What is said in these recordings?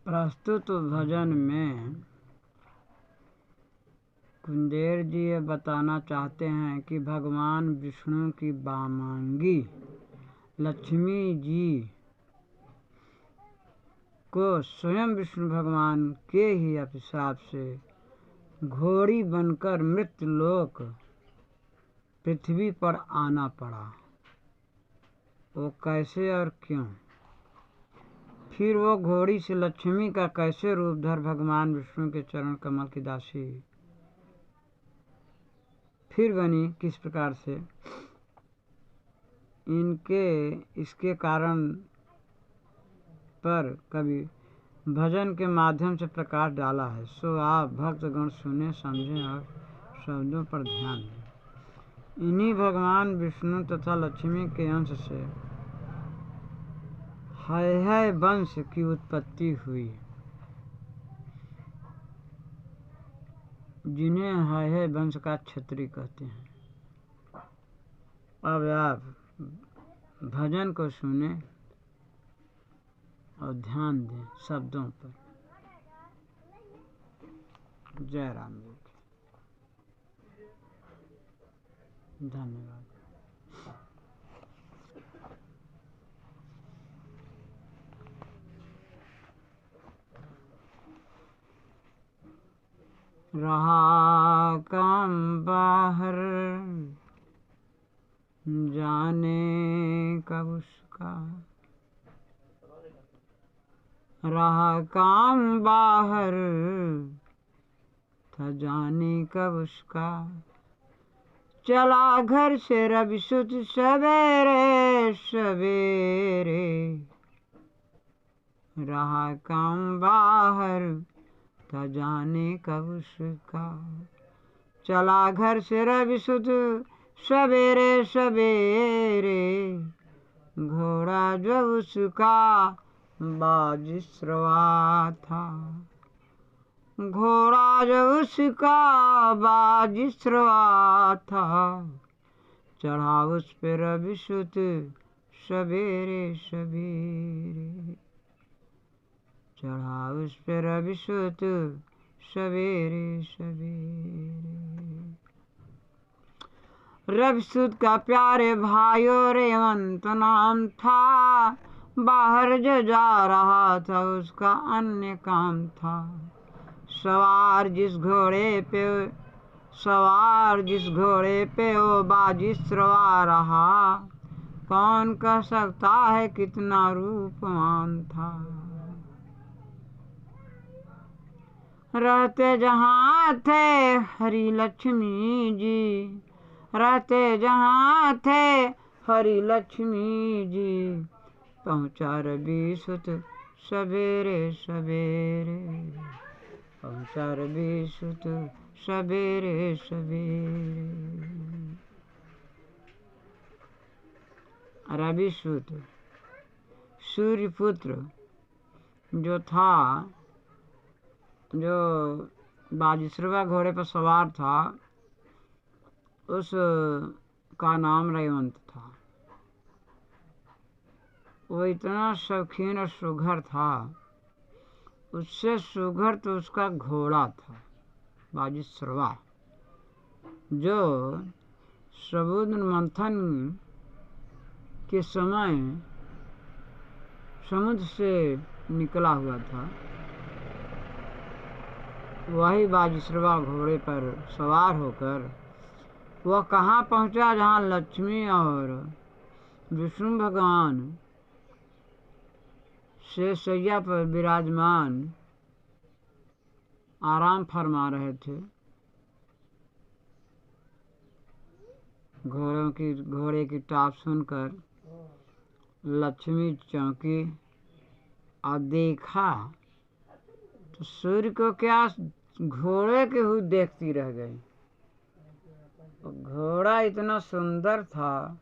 प्रस्तुत भजन में कुंदेर जी ये बताना चाहते हैं कि भगवान विष्णु की वामांगी लक्ष्मी जी को स्वयं विष्णु भगवान के ही अभिशाप से घोड़ी बनकर मृत्युलोक पृथ्वी पर आना पड़ा। वो कैसे और क्यों? फिर वो घोड़ी से लक्ष्मी का कैसे रूप धर भगवान विष्णु के चरण कमल की दासी फिर बनी, किस प्रकार से इसके कारण पर कभी भजन के माध्यम से प्रकाश डाला है। सो आप भक्तगण सुने समझें और शब्दों पर ध्यान दें। इन्हीं भगवान विष्णु तथा लक्ष्मी के अंश से है वंश की उत्पत्ति हुई, जिन्हें है वंश का क्षत्रिय कहते हैं। अब आप भजन को सुने और ध्यान दें शब्दों पर। जय राम जी की धन्यवाद। रहा काम बाहर जाने कब उसका, रहा काम बाहर था जाने कब उसका, चला घर से रवि सुत सवेरे सवेरे, रहा काम बाहर था जाने कब उसका, चला घर से रवि सुत सवेरे सवेरे, घोड़ा जो उसका बाजिस्रवा था, घोड़ा जो उसका बाजिस्रवा था, चढ़ा उस पे रवि सुत सवेरे सवेरे, चढ़ा उस पे रवि सुत सवेरे सवेरे। रवि सुत का प्यारे भाइयों रेवंत नाम था, बाहर जो जा रहा था उसका अन्य काम था, सवार जिस घोड़े पे वो बाजिस्रवा रहा, कौन कह सकता है कितना रूपवान था। रहते जहाँ थे हरि लक्ष्मी जी, रहते जहाँ थे हरि लक्ष्मी जी, पहुँचा रवि सुत सवेरे सवेरे, पहुँचा रवि सुत सवेरे सवेरे। रवि सुत सूर्यपुत्र जो था, जो बाजिस्रवा घोड़े पर सवार था, उस का नाम रेवंत था। वो इतना शौकीन और सुघर था, उससे सुघर तो उसका घोड़ा था बाजिस्रवा, जो समुद्र मंथन के समय समुद्र से निकला हुआ था। वही बाजिस्रवा घोड़े पर सवार होकर वह कहाँ पहुँचा, जहाँ लक्ष्मी और विष्णु भगवान से शैया पर विराजमान आराम फरमा रहे थे। घोड़े की टाप सुनकर लक्ष्मी चौंकी और देखा तो सूर्य को क्या, घोड़े के ही देखती रह गई। घोड़ा इतना सुंदर था,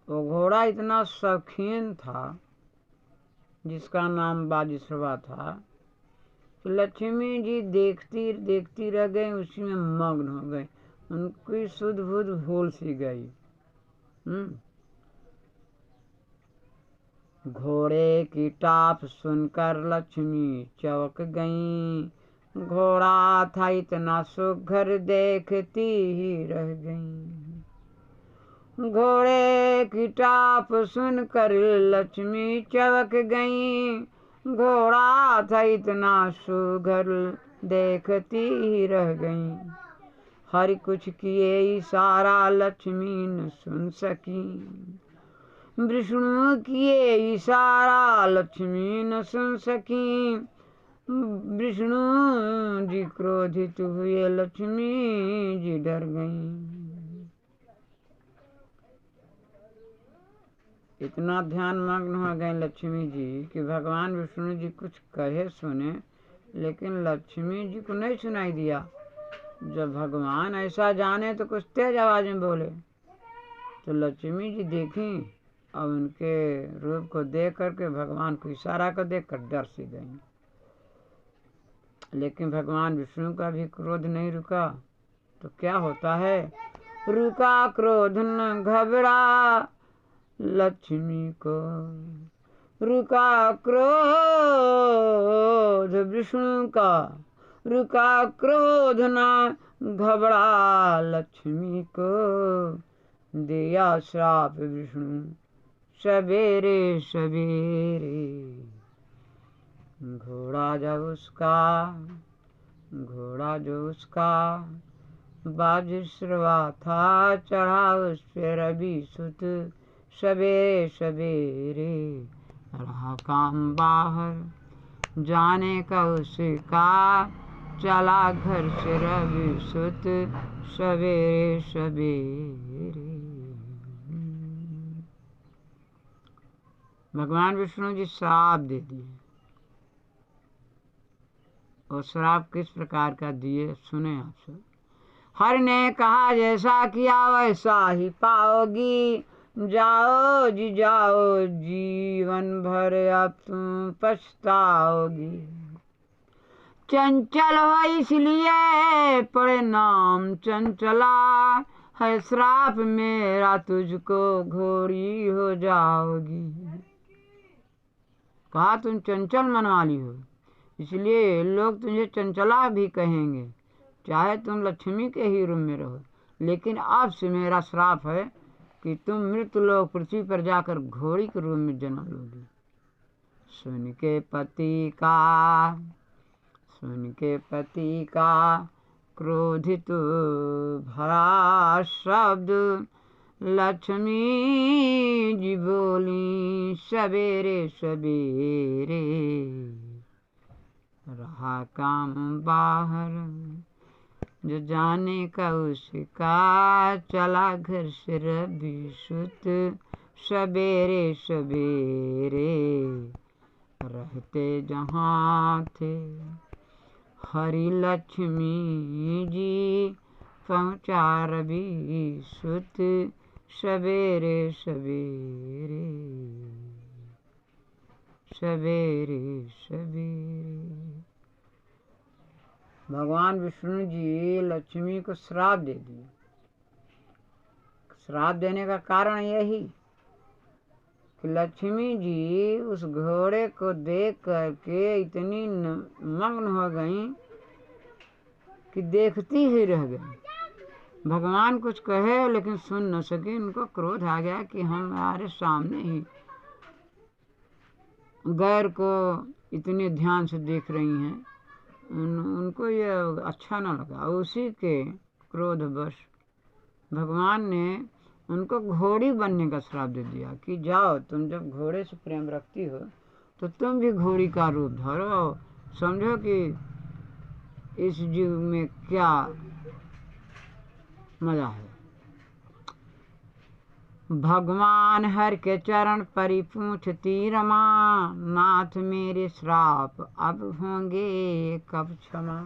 वो घोड़ा इतना शौकीन था जिसका नाम बाजिस्रवा था, तो लक्ष्मी जी देखती देखती रह गई, उसी में मग्न हो गई, उनकी सुध बुध भूल सी गई। घोड़े की टाप सुनकर लक्ष्मी चौंक गईं। घोड़ा था इतना सुघर देखती ही रह गईं। घोड़े की टाप सुनकर लक्ष्मी चौंक गईं। घोड़ा था इतना सुघर देखती ही रह गईं। हर कुछ किए इशारा लक्ष्मी न सुन सकी। विष्णु किए इशारा लक्ष्मी न सुन सकी। विष्णु जी क्रोधित हुए, लक्ष्मी जी डर गईं। इतना ध्यान मग्न हो गए लक्ष्मी जी कि भगवान विष्णु जी कुछ कहे सुने, लेकिन लक्ष्मी जी को नहीं सुनाई दिया। जब भगवान ऐसा जाने तो कुछ तेज आवाज में बोले, तो लक्ष्मी जी देखी और उनके रूप को देख करके भगवान को इशारा कर देख कर डर सी गई। लेकिन भगवान विष्णु का भी क्रोध नहीं रुका। तो क्या होता है, रुका क्रोध न घबरा लक्ष्मी को। रुका क्रोध विष्णु का, रुका क्रोध न घबरा लक्ष्मी को। दिया श्राप विष्णु सवेरे सवेरे। घोड़ा जो उसका बाजिश्रवा था, चढ़ा उस पे रवि सुत सवेरे सवेरे। रहा काम बाहर जाने का उसका, चला घर से रवि सुत सवेरे सवेरे। भगवान विष्णु जी श्राप दे दिए। और श्राप किस प्रकार का दिए सुने आप सब। हर ने कहा जैसा किया वैसा ही पाओगी। जाओ जी जाओ, जीवन भर अब तुम पछताओगी। चंचल हो इसलिए पड़े नाम चंचला, है श्राप मेरा तुझको घोड़ी हो जाओगी। कहा तुम चंचल मन वाली हो, इसलिए लोग तुझे चंचला भी कहेंगे, चाहे तुम लक्ष्मी के ही रूप में रहो। लेकिन अब से मेरा श्राप है कि तुम मृत्यु लोक पृथ्वी पर जाकर घोड़ी के रूप में जन्म लोगी। सुन के पति का क्रोधित भरा शब्द, लक्ष्मी जी बोली सवेरे सवेरे। रहा काम बाहर जो जाने का उसका, चला घर से रवि सुत सवेरे सवेरे। रहते जहाँ थे हरि लक्ष्मी जी, पहुँचा रवि सुत सवेरे सवेरे सवेरे सवेरे। भगवान विष्णु जी लक्ष्मी को श्राप दे दिए। श्राप देने का कारण यही कि लक्ष्मी जी उस घोड़े को देख करके इतनी मग्न हो गईं कि देखती ही रह गई। भगवान कुछ कहे लेकिन सुन न सके। उनको क्रोध आ गया कि हम हमारे सामने ही गैर को इतने ध्यान से देख रही हैं। उनको ये अच्छा न लगा। उसी के क्रोधवश भगवान ने उनको घोड़ी बनने का श्राप दे दिया कि जाओ, तुम जब घोड़े से प्रेम रखती हो तो तुम भी घोड़ी का रूप धरो। समझो कि इस जीव में क्या मजा है। भगवान हर के चरण परी पूछती रमा, नाथ मेरे श्राप अब होंगे कब क्षमा।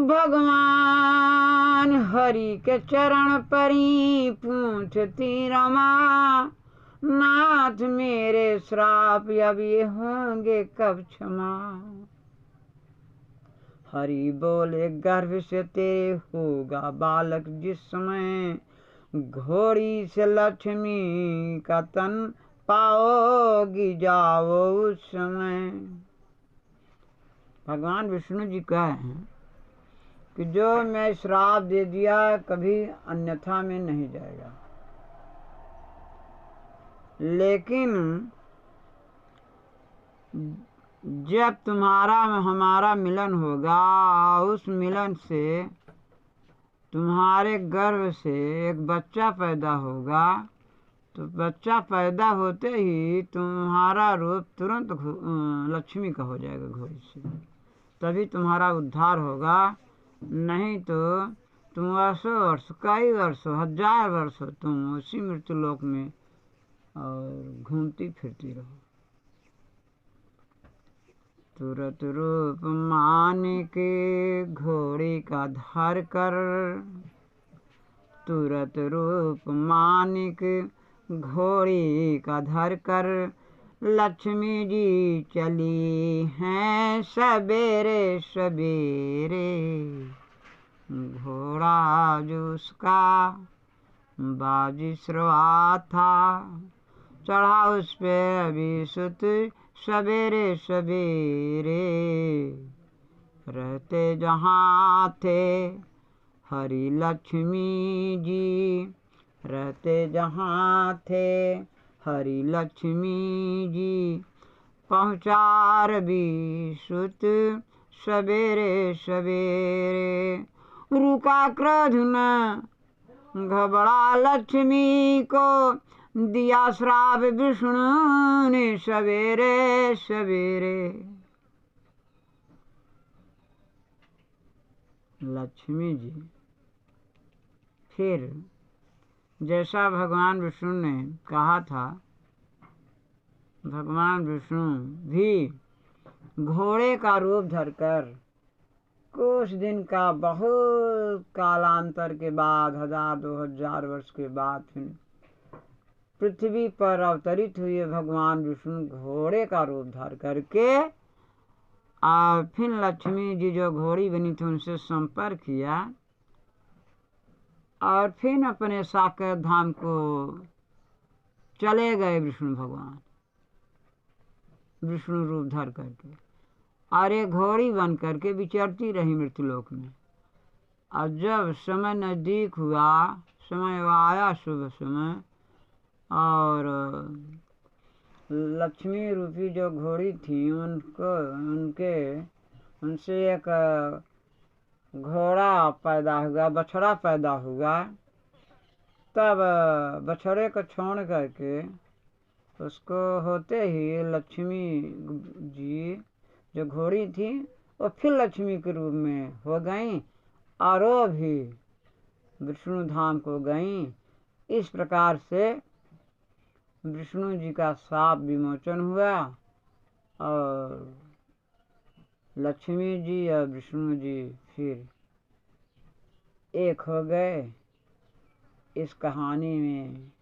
भगवान हरि के चरण परी पूछती रमा, नाथ मेरे श्राप अब ये होंगे कब क्षमा। हरि बोले गर्भ से तेरे होगा बालक जिस समय, घोड़ी से लक्ष्मी का तन पाओगी जाओ उस समय। भगवान विष्णु जी कहे हैं कि जो मैं श्राप दे दिया कभी अन्यथा में नहीं जाएगा, लेकिन जब तुम्हारा हमारा मिलन होगा, उस मिलन से तुम्हारे गर्भ से एक बच्चा पैदा होगा, तो बच्चा पैदा होते ही तुम्हारा रूप तुरंत लक्ष्मी का हो जाएगा घोड़ी से, तभी तुम्हारा उद्धार होगा। नहीं तो तुम वर्षों वर्ष, कई वर्षों, 1000 वर्षों तुम उसी मृत्युलोक में और घूमती फिरती रहो। तुरत रूप मान के घोड़ी का धर कर, तुरत रूप मान के घोड़ी का धर कर, लक्ष्मी जी चली हैं सवेरे सवेरे। घोड़ा जो उसका बाजिश्रवा था, चढ़ा उस पे अभी सुत सवेरे सवेरे। रहते जहाँ थे हरि लक्ष्मी जी, रहते जहाँ थे हरि लक्ष्मी जी, पहुँचा रवि सुत सवेरे सवेरे। रुका क्रोध न घबरा लक्ष्मी को, दिया श्राप विष्णु ने सवेरे सवेरे। लक्ष्मी जी फिर जैसा भगवान विष्णु ने कहा था, भगवान विष्णु भी घोड़े का रूप धरकर कुछ दिन का, बहुत कालांतर के बाद, 1000-2000 वर्ष के बाद फिर पृथ्वी पर अवतरित हुए भगवान विष्णु घोड़े का रूप धार करके। और फिर लक्ष्मी जी जो घोड़ी बनी थी उनसे संपर्क किया और फिर अपने साकेत धाम को चले गए विष्णु भगवान, विष्णु रूप धर करके, और एक घोड़ी बन करके विचरती रही मृत्युलोक में। और जब समय नजदीक हुआ, समय आया शुभ समय, और लक्ष्मी रूपी जो घोड़ी थी उनसे एक घोड़ा पैदा हुआ, बछड़ा पैदा हुआ। तब बछड़े को छोड़ करके उसको होते ही लक्ष्मी जी जो घोड़ी थी वो फिर लक्ष्मी के रूप में हो गई और वो भी विष्णु धाम को गई। इस प्रकार से विष्णु जी का शाप विमोचन हुआ और लक्ष्मी जी और विष्णु जी फिर एक हो गए। इस कहानी में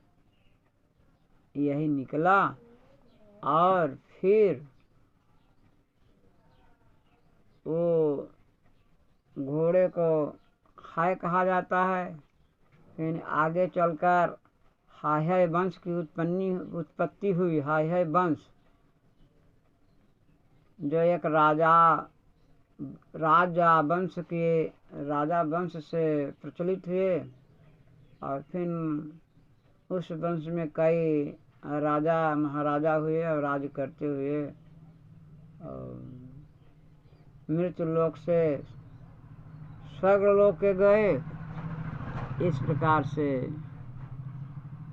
यही निकला। और फिर वो घोड़े को हाय कहा जाता है। फिर आगे चलकर हाय वंश की उत्पत्ति हुई। हाय वंश जो एक राजा वंश से प्रचलित हुए और फिर उस वंश में कई राजा महाराजा हुए और राज करते हुए और मृत्युलोक से स्वर्गलोक के गए। इस प्रकार से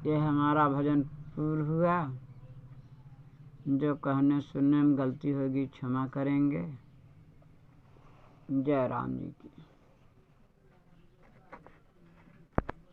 यह हमारा भजन पूर्ण हुआ। जो कहने सुनने में गलती होगी क्षमा करेंगे। जय राम जी की।